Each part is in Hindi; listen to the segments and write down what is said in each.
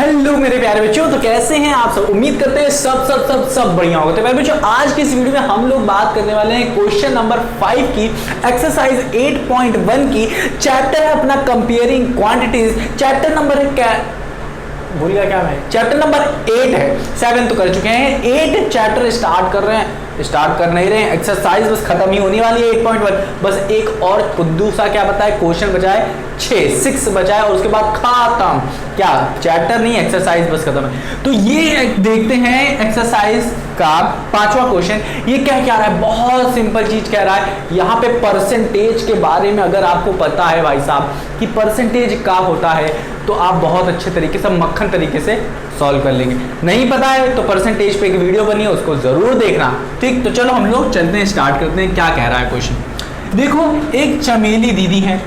हेलो मेरे प्यारे बच्चों, तो कैसे हैं आप सब। उम्मीद करते हैं सब बढ़िया होगा। तो प्यारे बच्चों, आज की इस वीडियो में हम लोग बात करने वाले हैं क्वेश्चन नंबर 5 की, एक्सरसाइज 8.1 की। चैप्टर है अपना कंपेयरिंग क्वांटिटीज। चैप्टर नंबर है क्या, भूल गया क्या मैं, चैप्टर नंबर 8 है। 7 तो कर चुके हैं, 8 चैप्टर स्टार्ट कर रहे हैं, स्टार्ट कर नहीं रहे हैं। एक्सरसाइज बस खत्म ही होने वाली है 8.1। बस एक और खुद्दू सा क्या बता है, क्वेश्चन बचाए 6 बचाए और उसके बाद खत्म। क्या चैप्टर नहीं, एक्सरसाइज बस खत्म है। तो ये देखते हैं एक्सरसाइज का 5वां क्वेश्चन। ये क्या कह रहा है, बहुत सिंपल चीज कह रहा है। यहाँ पे परसेंटेज के बारे में अगर आपको पता है भाई साहब कि परसेंटेज क्या होता है, तो आप बहुत अच्छे तरीके से, मक्खन तरीके से सॉल्व कर लेंगे। नहीं पता है तो परसेंटेज पे एक वीडियो बनी है, उसको जरूर देखना। ठीक, तो चलो हम लोग चलते हैं, स्टार्ट करते हैं। क्या कह रहा है क्वेश्चन, देखो एक चमेली दीदी है,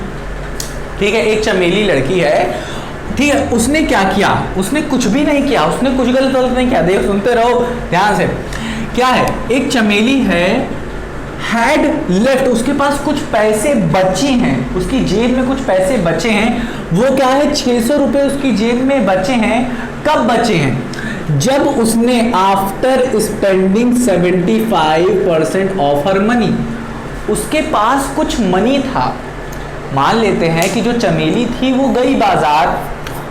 ठीक है, एक चमेली लड़की है, ठीक है। उसने क्या किया, उसने कुछ भी नहीं किया, उसने कुछ गलत नहीं किया। देखो, सुनते रहो ध्यान से। क्या है, एक चमेली है, हैड लेफ्ट, उसके पास कुछ पैसे बचे हैं, उसकी जेब में कुछ पैसे बचे हैं। वो क्या है, 600 रुपए उसकी जेब में बचे हैं। कब बचे हैं, जब उसने after spending 75% of her money, उसके पास कुछ मनी था। मान लेते हैं कि जो चमेली थी वो गई बाजार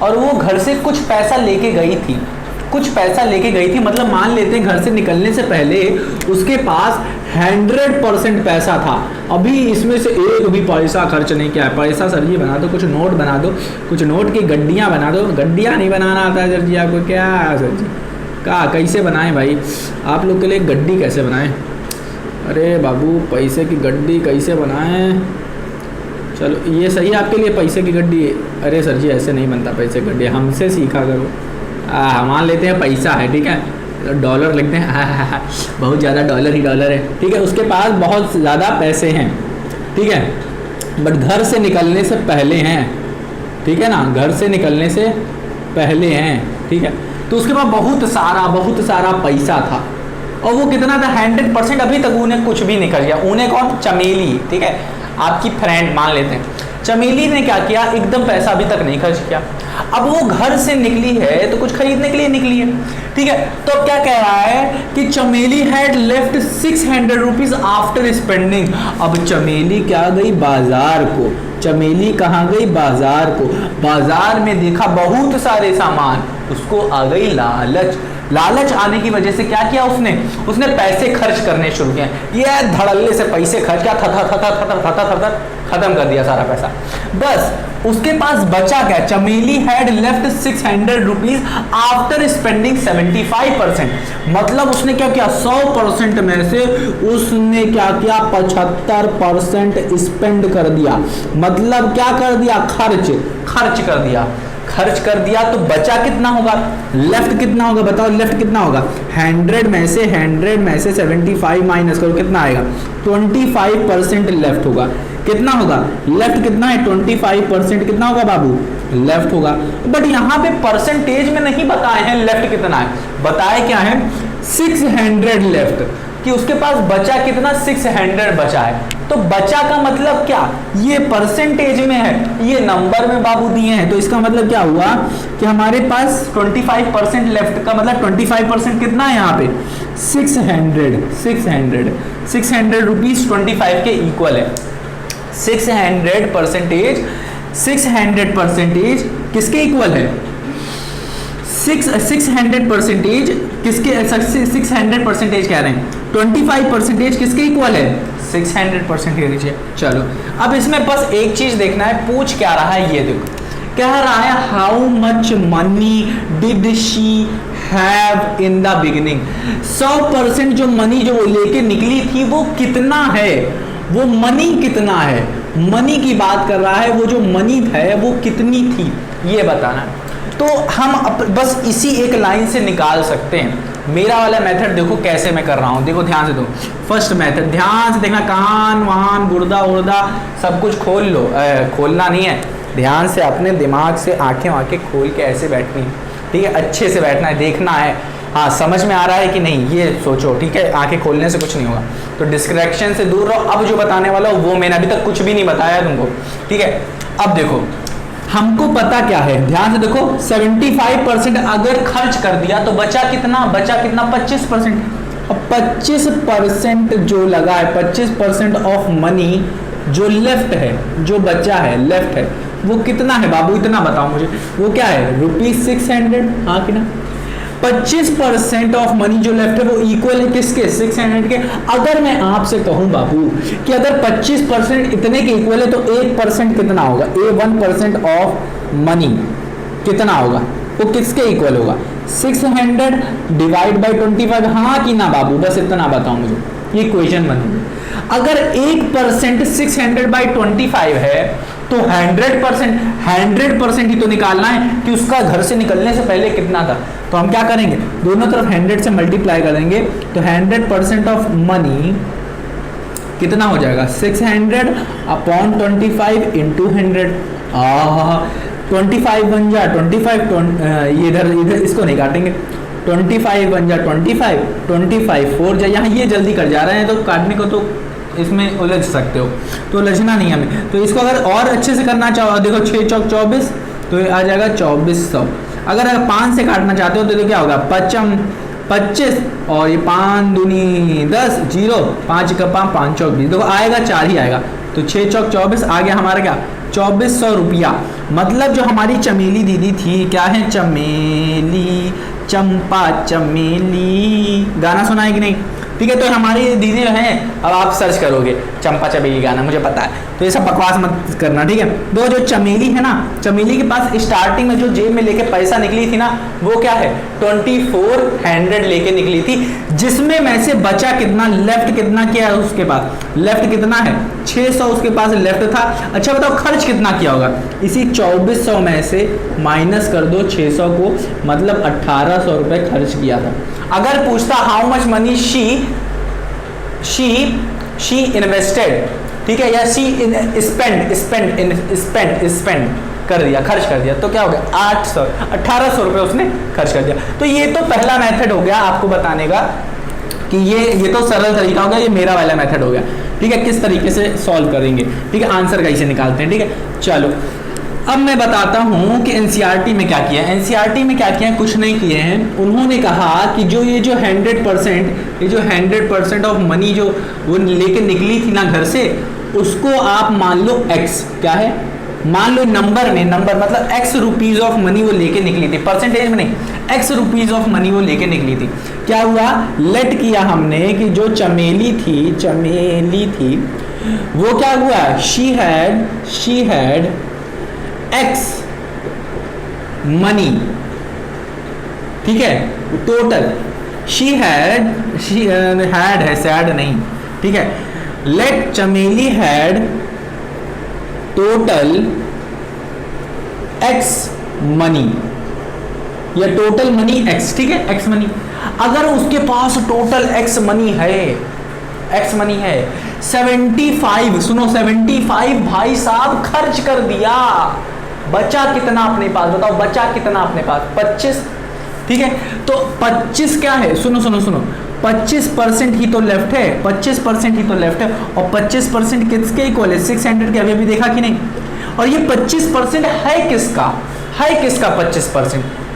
और वो घर से कुछ पैसा लेके गई थी, कुछ पैसा लेके गई थी, मतलब मान लेते हैं घर से निकलने से पहले उसके पास 100% पैसा था। अभी इसमें से एक भी पैसा खर्च नहीं किया है। पैसा सर जी बना दो, कुछ नोट बना दो, कुछ नोट की गड्डियाँ बना दो। गड्डियाँ नहीं बनाना आता है सर जी आपको, क्या सर जी का कैसे बनाएं भाई, आप लोग के लिए गड्डी कैसे बनाएं। अरे बाबू, पैसे की गड्डी कैसे बनाएं, चलो ये सही है आपके लिए, पैसे की गड्डी। अरे सर जी ऐसे नहीं बनता पैसे की गड्डी, हमसे सीखा करो। मान लेते हैं पैसा है, ठीक है, डॉलर लिखते हैं, बहुत ज़्यादा डॉलर ही डॉलर है, ठीक है। उसके पास बहुत ज़्यादा पैसे हैं, ठीक है, बट घर से निकलने से पहले हैं, ठीक है ना, घर से निकलने से पहले हैं, ठीक है। तो उसके पास बहुत सारा पैसा था और वो कितना था, 100%। अभी तक उन्हें कुछ भी नहीं किया। उन्हें कौन, चमेली, ठीक है, आपकी फ्रेंड मान लेते हैं। चमेली ने क्या किया, एकदम पैसा अभी तक नहीं खर्च किया। अब वो घर से निकली है तो कुछ खरीदने के लिए निकली है, ठीक है। तो अब क्या कह रहा है कि चमेली had left 600 rupees after spending. अब चमेली क्या गई, बाजार को। चमेली कहाँ गई, बाजार को। बाजार में देखा बहुत सारे सामान, उसको आ गई लालच। लालच आने की वजह से क्या किया उसने पैसे खर्च करने शुरू किए। ये धड़ल्ले से पैसे खर्च किया, खत्म कर दिया सारा पैसा। बस उसके पास बचा क्या, चमेली had left 600 rupees after spending 75%। मतलब उसने क्या किया, 100% में से उसने क्या किया, 75% स्पेंड कर दिया। मतलब क्या कर दिया, खर्च कर दिया। तो बचा कितना होगा, लेफ्ट कितना होगा, बताओ लेफ्ट कितना होगा। 100 में से 75 माइनस करो, कितना आएगा, 25% लेफ्ट होगा। कितना होगा, लेफ्ट कितना है, 25% कितना होगा बाबू, लेफ्ट होगा। बट यहाँ पे परसेंटेज में नहीं बताए हैं लेफ्ट कितना है, बताए क्या है, 600 लेफ्ट, कि उसके पास बचा कितना, 600 बचा है। तो बचा का मतलब क्या, ये परसेंटेज में है, ये नंबर में बाबू दिए हैं। तो इसका मतलब क्या हुआ कि हमारे पास 25% लेफ्ट का मतलब 25% कितना है यहाँ पे, 600 रुपीज 25 के इक्वल है। 600% किसके इक्वल है, 600% किसके, 600% कह रहे हैं, 25% किसके इक्वल है, 600% के नीचे। चलो अब इसमें बस एक चीज देखना है, पूछ क्या रहा है, ये देखो कह रहा है how much money did she have in the beginning. 100% जो मनी जो वो लेके निकली थी वो कितना है, वो मनी कितना है, मनी की बात कर रहा है। वो जो मनी है वो कितनी थी, ये बताना है। तो हम बस इसी एक लाइन से निकाल सकते हैं। मेरा वाला मेथड देखो कैसे मैं कर रहा हूँ, देखो ध्यान से दो। फर्स्ट मेथड ध्यान से देखना, कान वान गुर्दा उर्दा सब कुछ खोल लो, खोलना नहीं है, ध्यान से अपने दिमाग से आंखें खोल के ऐसे बैठनी है, ठीक है, अच्छे से बैठना है, देखना है हाँ समझ में आ रहा है कि नहीं, ये सोचो, ठीक है। आंखें खोलने से कुछ नहीं होगा, तो डिस्ट्रैक्शन से दूर रहो। अब जो बताने वाला हूँ वो मैंने अभी तक कुछ भी नहीं बताया तुमको, ठीक है। अब देखो हमको पता क्या है, ध्यान से देखो, 75% अगर खर्च कर दिया तो बचा कितना, 25%। अब 25% जो लगा है, 25% ऑफ मनी जो लेफ्ट है, जो बचा है लेफ्ट है, वो कितना है बाबू, इतना बताओ मुझे, वो क्या है, ₹600, हाँ कि ना। 25% ऑफ मनी जो लेफ्ट है वो इक्वल है किसके, 600 के। अगर मैं आपसे कहूं बाबू कि अगर 25% इतने के इक्वल है तो 1% कितना होगा, 1% ऑफ मनी कितना होगा, वो किसके इक्वल होगा, 600 डिवाइड बाई 25, हाँ कि ना बाबू, बस इतना बताओ मुझे, ये इक्वेशन बनेगी। अगर 1% 600 बाई 25 है तो 100% ही तो निकालना है कि उसका घर से निकलने से पहले कितना था। तो हम क्या करेंगे, दोनों तरफ 100 से मल्टीप्लाई करेंगे तो 100% ऑफ मनी कितना हो जाएगा, 600 अपॉन 25 इंटू 100। 25 बन जा 25, ये इधर इसको नहीं काटेंगे, 25 बन जा 25, 25 4 जा, यहाँ ये जल्दी कर जा रहे हैं तो काटने को तो इसमें उलझ सकते हो, तो उलझना नहीं हमें। तो इसको अगर और अच्छे से करना चाहो, देखो 6 चौक 24, तो ये आ जाएगा 2400। अगर 5 से काटना चाहते हो तो क्या होगा, 25 और ये 5 दूनी 10, 0 5 का 5 चौक 20, देखो आएगा 4 ही आएगा, तो 6 चौक 24 आ गया हमारा क्या, 2400 रुपया। मतलब जो हमारी चमेली दीदी थी, क्या है, चमेली चंपा चमेली, गाना सुना है कि नहीं, ठीक है। तो हमारी दीदी जो है, अब आप सर्च करोगे चंपा चमेली गाना, मुझे पता है, तो ये सब बकवास मत करना, ठीक है। दो जो चमेली है ना, चमेली के पास स्टार्टिंग में जो जेब में लेके पैसा निकली थी ना, वो क्या है, 2400 लेके निकली थी, जिसमें में से बचा कितना, लेफ्ट कितना किया है उसके पास, लेफ्ट कितना है, 600 उसके पास लेफ्ट था। अच्छा बताओ खर्च कितना किया होगा, इसी 2400 में से माइनस कर दो 600 को, मतलब 1800 रुपए खर्च किया था। अगर पूछता how much money she invested, ठीक है, या शी स्पेंड कर दिया, खर्च कर दिया, तो क्या हो गया, 1800 रुपए उसने खर्च कर दिया। तो ये तो पहला मेथड हो गया आपको बताने का कि ये तो सरल तरीका हो गया, ये मेरा वाला मेथड हो गया, ठीक है, किस तरीके से सॉल्व करेंगे, ठीक है, आंसर कैसे निकालते हैं, ठीक है। चलो अब मैं बताता हूं कि एनसीईआरटी में क्या किया है। एनसीईआरटी में क्या किया है, कुछ नहीं किए हैं, उन्होंने कहा कि जो 100% ऑफ मनी जो वो लेके निकली थी ना घर से, उसको आप मान लो x, क्या है, मान लो नंबर मतलब x रुपीज ऑफ मनी वो लेके निकली थी, परसेंटेज में नहीं, x रुपीज ऑफ मनी वो लेके निकली थी। क्या हुआ, लेट किया हमने कि जो चमेली थी वो क्या हुआ, शी हैड x मनी, ठीक है, टोटल शी हैड है, सैड नहीं, ठीक है, लेट चमेली हैड टोटल x मनी, या टोटल मनी x, ठीक है, x मनी। अगर उसके पास टोटल x मनी है 75, सुनो 75 भाई साहब खर्च कर दिया, बचा कितना अपने पास, बताओ बचा कितना अपने पास, 25, ठीक है। तो 25 क्या है, सुनो 25% ही तो लेफ्ट है, 25% ही तो लेफ्ट है, और 25% किसके इक्वल है, 600 के, अभी भी देखा कि नहीं। और ये 25% है किसका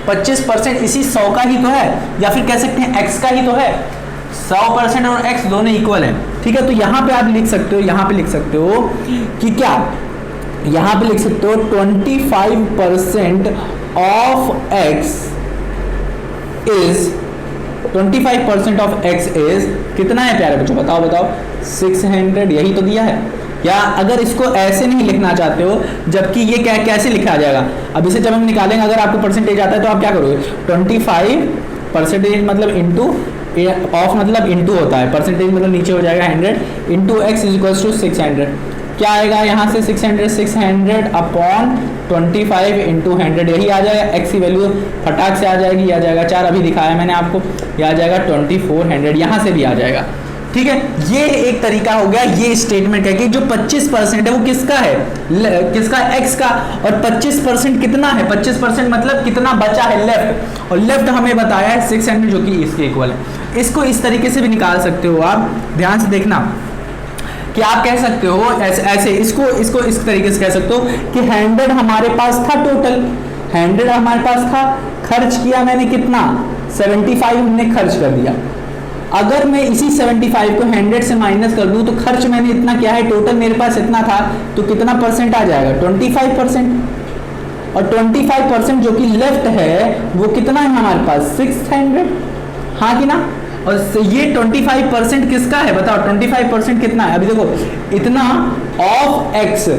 25% इसी 100 का ही तो है, या फिर कह सकते हैं x का ही तो है, 100% और x दोनों इक्वल है, ठीक है। तो यहाँ पे आप लिख सकते हो, यहाँ पे लिख सकते हो कि क्या, यहाँ पे लिख सकते हो 25% of x is 25% of x is कितना है प्यारे बच्चों, बताओ 600, यही तो दिया है। या अगर इसको ऐसे नहीं लिखना चाहते हो, जबकि ये क्या कैसे लिखा जाएगा, अब इसे जब हम निकालेंगे, अगर आपको परसेंटेज आता है तो आप क्या करोगे, 25% मतलब इंटू ऑफ, मतलब इंटू होता है, परसेंटेज मतलब नीचे हो जाएगा 100 into X is equals to 600, क्या आएगा यहाँ से 600 अपॉन 25 इंटू 100, यही आ जाएगा, एक्स की वैल्यू फटाक से आ जाएगी, आ जाएगा 4, अभी दिखाया मैंने आपको, यह आ जाएगा 2400, यहाँ से भी आ जाएगा, ठीक है। ये एक तरीका हो गया, ये स्टेटमेंट है कि जो 25% है वो किसका है, किसका, x का, और 25% कितना है, 25% मतलब कितना बचा है लेफ्ट, और लेफ्ट हमें बताया है 600 जो कि इसके इक्वल है। इसको इस तरीके से भी निकाल सकते हो आप, ध्यान से देखना, कि आप कह सकते हो ऐसे इसको इस तरीके से कह सकते हो कि 100 हमारे पास था, टोटल 100 हमारे पास था, खर्च किया मैंने कितना 75 हमने खर्च कर दिया। अगर मैं इसी 75 को 100 से माइनस कर दूं तो खर्च मैंने इतना किया है, टोटल मेरे पास इतना था, तो कितना परसेंट आ जाएगा 25%। और 25% जो कि लेफ्ट है वो कितना है हमारे पास 600, हाँ कि ना। और ये 25% किसका है बताओ, 25% कितना है, अभी देखो इतना of x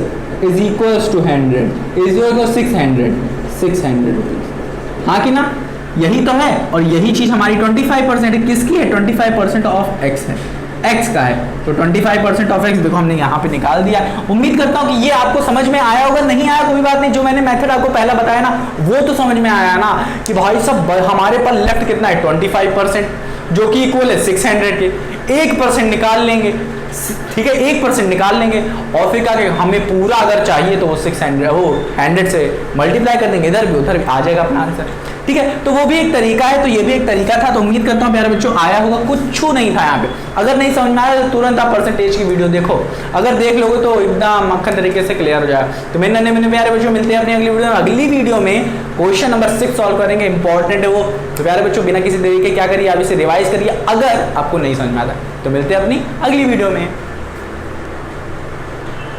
is equals to 100 is equal to 600 rupees, हाँ कि ना, यही तो है। और यही चीज हमारी 25% किसकी है, 25% ऑफ x है, x का है, तो 25% ऑफ x देखो हमने यहाँ पे निकाल दिया। उम्मीद करता हूँ कि ये आपको समझ में आया होगा, नहीं आया कोई बात नहीं, जो मैंने मेथड आपको पहला बताया ना वो तो समझ में आया ना, कि भाई सब हमारे पास लेफ्ट कितना है 25%, जो कि इक्वल है 600 के, 1% निकाल लेंगे, ठीक है 1% निकाल लेंगे, और फिर क्या हमें पूरा अगर चाहिए तो वो 100 से मल्टीप्लाई कर देंगे, इधर भी उधर भी आ जाएगा अपना आंसर, ठीक है। तो वो भी एक तरीका है, तो ये भी एक तरीका था। तो उम्मीद करता हूँ प्यारे बच्चों आया होगा, कुछ नहीं था यहाँ पे। अगर नहीं समझ में आया तो तुरंत आप परसेंटेज की वीडियो देखो, अगर देख लोगे तो एकदम मक्खन तरीके से क्लियर हो जाएगा। तो मेरे नन्हे प्यारे बच्चों मिलते हैं अपनी अगली वीडियो में। अगली वीडियो में क्वेश्चन नंबर 6 सॉल्व करेंगे, इंपॉर्टेंट है वो। तो प्यारे बच्चों बिना किसी देरी के क्या करिए, आप इसे रिवाइज करिए अगर आपको नहीं समझ में आता। तो मिलते हैं अपनी अगली वीडियो में।